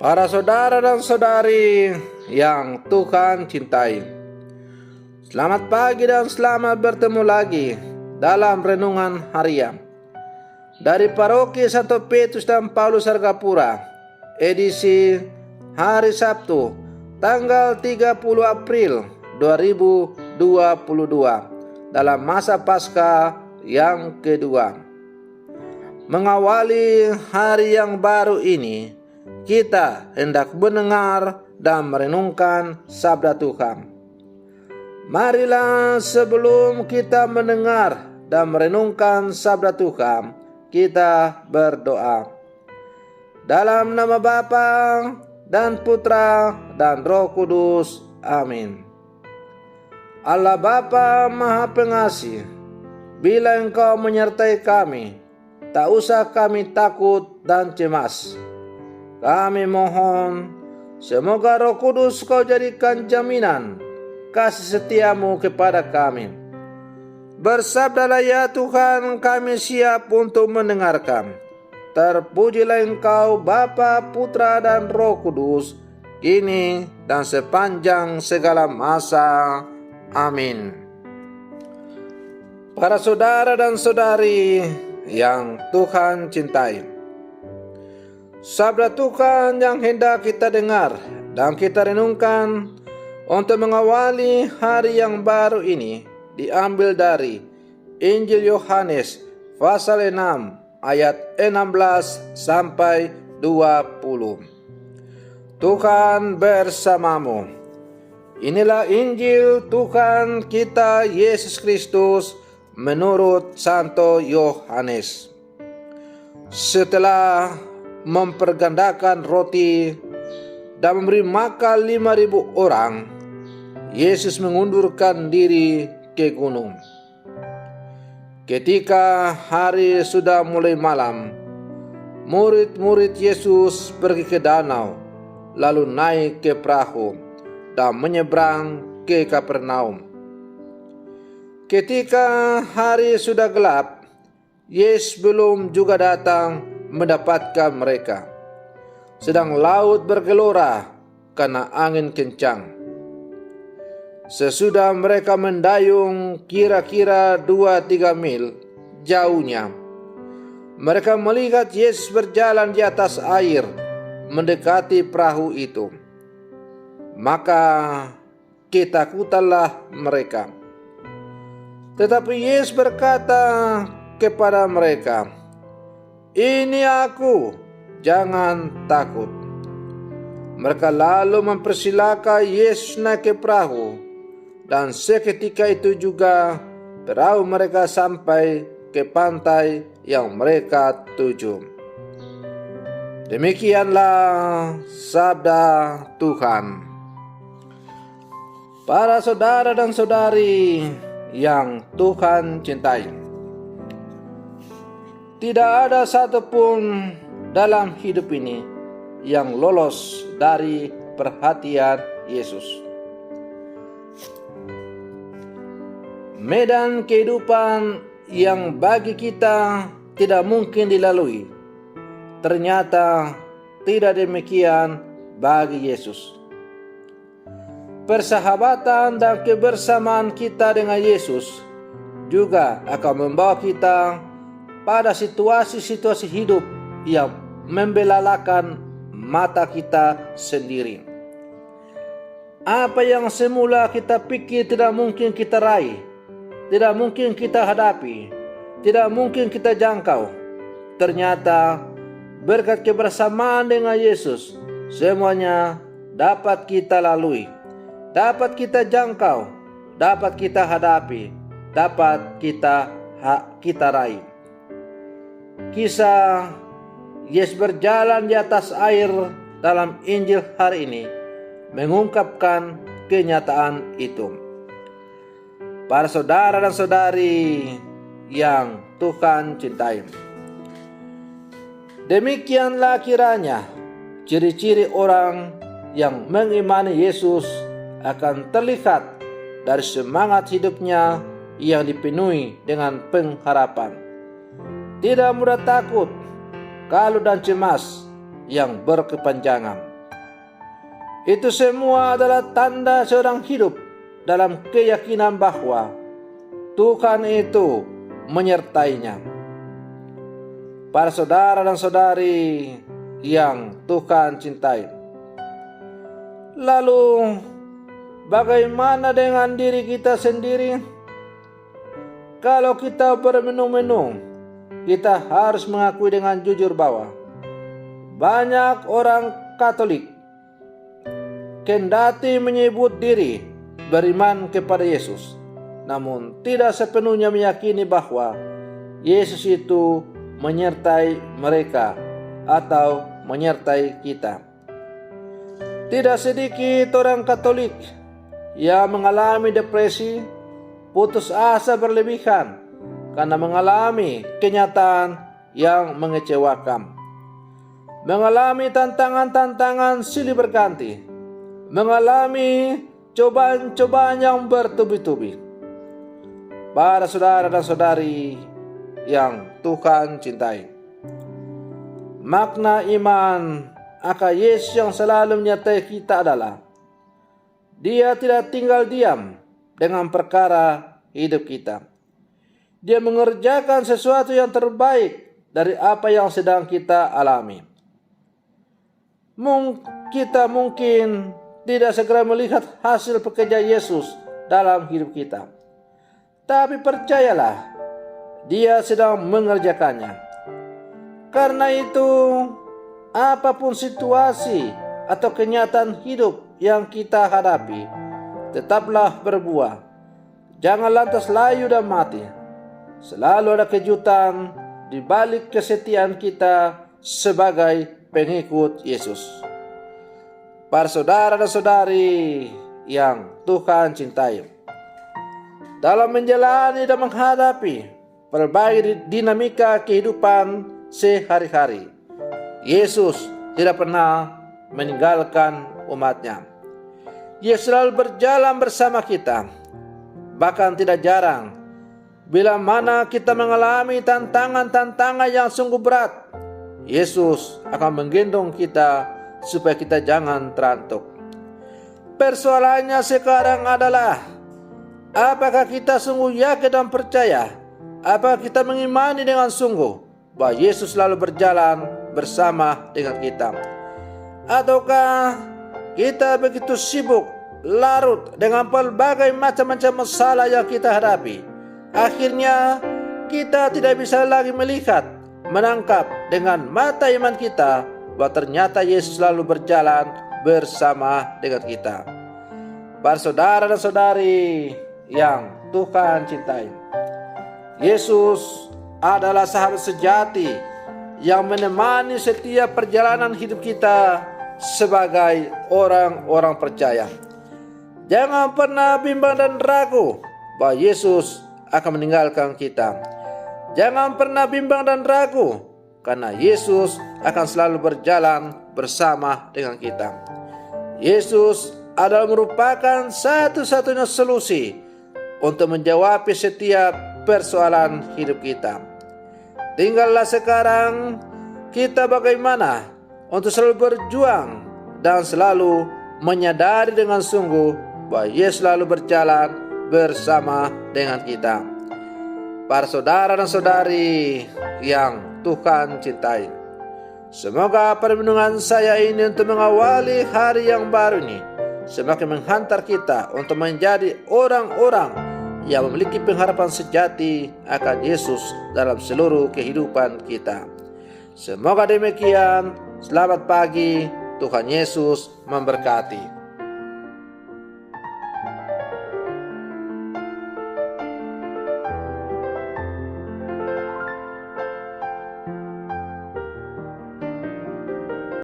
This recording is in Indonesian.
Para saudara dan saudari yang Tuhan cintai, selamat pagi dan selamat bertemu lagi dalam renungan harian dari Paroki Santo Petrus dan Paulus Argapura, edisi hari Sabtu, tanggal 30 April 2022, dalam masa Paskah yang kedua. Mengawali hari yang baru ini, kita hendak mendengar dan merenungkan sabda Tuhan. Marilah sebelum kita mendengar dan merenungkan sabda Tuhan, kita berdoa. Dalam nama Bapa dan Putra dan Roh Kudus. Amin. Allah Bapa Maha Pengasih, bila Engkau menyertai kami, tak usah kami takut dan cemas. Kami mohon, semoga Roh Kudus Kau jadikan jaminan kasih setiamu kepada kami. Bersabdalah ya Tuhan, kami siap untuk mendengarkan. Terpujilah Engkau Bapa, Putra dan Roh Kudus, kini dan sepanjang segala masa. Amin. Para saudara dan saudari yang Tuhan cintai, sabda Tuhan yang hendak kita dengar dan kita renungkan untuk mengawali hari yang baru ini diambil dari Injil Yohanes pasal 6 ayat 16 sampai 20. Tuhan bersamamu. Inilah Injil Tuhan kita Yesus Kristus menurut Santo Yohanes. Setelah mempergandakan roti dan memberi makan 5.000 orang, Yesus mengundurkan diri ke gunung. Ketika hari sudah mulai malam, murid-murid Yesus pergi ke danau, lalu naik ke perahu dan menyeberang ke Kapernaum. Ketika hari sudah gelap, Yesus belum juga datang mendapatkan mereka, sedang laut bergelora karena angin kencang. Sesudah mereka mendayung kira-kira 2-3 mil jauhnya, mereka melihat Yesus berjalan di atas air mendekati perahu itu. Maka ketakutanlah mereka. Tetapi Yesus berkata kepada mereka, "Ini aku, jangan takut." Mereka lalu mempersilakan Yesus naik ke perahu, dan seketika itu juga perahu mereka sampai ke pantai yang mereka tuju. Demikianlah sabda Tuhan. Para saudara dan saudari yang Tuhan cintai, tidak ada satupun dalam hidup ini yang lolos dari perhatian Yesus. Medan kehidupan yang bagi kita tidak mungkin dilalui, ternyata tidak demikian bagi Yesus. Persahabatan dan kebersamaan kita dengan Yesus juga akan membawa kita pada situasi-situasi hidup yang membelalakan mata kita sendiri. Apa yang semula kita pikir tidak mungkin kita raih, tidak mungkin kita hadapi, tidak mungkin kita jangkau, ternyata berkat kebersamaan dengan Yesus, semuanya dapat kita lalui, dapat kita jangkau, dapat kita hadapi, dapat kita raih. Kisah Yesus berjalan di atas air dalam Injil hari ini mengungkapkan kenyataan itu. Para saudara dan saudari yang Tuhan cintai, demikianlah kiranya ciri-ciri orang yang mengimani Yesus akan terlihat dari semangat hidupnya yang dipenuhi dengan pengharapan. Tidak mudah takut, kalut dan cemas yang berkepanjangan. Itu semua adalah tanda seorang hidup dalam keyakinan bahwa Tuhan itu menyertainya. Para saudara dan saudari yang Tuhan cintai, lalu bagaimana dengan diri kita sendiri? Kalau kita bermenung-menung, kita harus mengakui dengan jujur bahwa banyak orang Katolik kendati menyebut diri beriman kepada Yesus, namun tidak sepenuhnya meyakini bahwa Yesus itu menyertai mereka atau menyertai kita. Tidak sedikit orang Katolik yang mengalami depresi, putus asa berlebihan karena mengalami kenyataan yang mengecewakan, mengalami tantangan-tantangan silih berganti, mengalami cobaan-cobaan yang bertubi-tubi. Para saudara dan saudari yang Tuhan cintai, makna iman akan Yesus yang selalu menyertai kita adalah Dia tidak tinggal diam dengan perkara hidup kita. Dia mengerjakan sesuatu yang terbaik dari apa yang sedang kita alami. Kita mungkin tidak segera melihat hasil pekerja Yesus dalam hidup kita, tapi percayalah, Dia sedang mengerjakannya. Karena itu, apapun situasi atau kenyataan hidup yang kita hadapi, tetaplah berbuah. Jangan lantas layu dan mati. Selalu ada kejutan di balik kesetiaan kita sebagai pengikut Yesus. Para saudara dan saudari yang Tuhan cintai, dalam menjalani dan menghadapi berbagai dinamika kehidupan sehari-hari, Yesus tidak pernah meninggalkan umatnya. Dia selalu berjalan bersama kita. Bahkan tidak jarang, bila mana kita mengalami tantangan-tantangan yang sungguh berat, Yesus akan menggendong kita supaya kita jangan terantuk. Persoalannya sekarang adalah, apakah kita sungguh yakin dan percaya? Apakah kita mengimani dengan sungguh bahwa Yesus selalu berjalan bersama dengan kita? Ataukah kita begitu sibuk larut dengan berbagai macam-macam masalah yang kita hadapi, akhirnya kita tidak bisa lagi melihat, menangkap dengan mata iman kita bahwa ternyata Yesus selalu berjalan bersama dengan kita. Para saudara dan saudari yang Tuhan cintai, Yesus adalah sahabat sejati yang menemani setiap perjalanan hidup kita sebagai orang-orang percaya. Jangan pernah bimbang dan ragu bahwa Yesus akan meninggalkan kita. Jangan pernah bimbang dan ragu, karena Yesus akan selalu berjalan bersama dengan kita. Yesus adalah merupakan satu-satunya solusi untuk menjawab setiap persoalan hidup kita. Tinggallah sekarang kita bagaimana untuk selalu berjuang dan selalu menyadari dengan sungguh bahwa Yesus selalu berjalan bersama dengan kita. Para saudara dan saudari yang Tuhan cintai, semoga permenungan saya ini untuk mengawali hari yang baru ini semakin menghantar kita untuk menjadi orang-orang yang memiliki pengharapan sejati akan Yesus dalam seluruh kehidupan kita. Semoga demikian. Selamat pagi, Tuhan Yesus memberkati.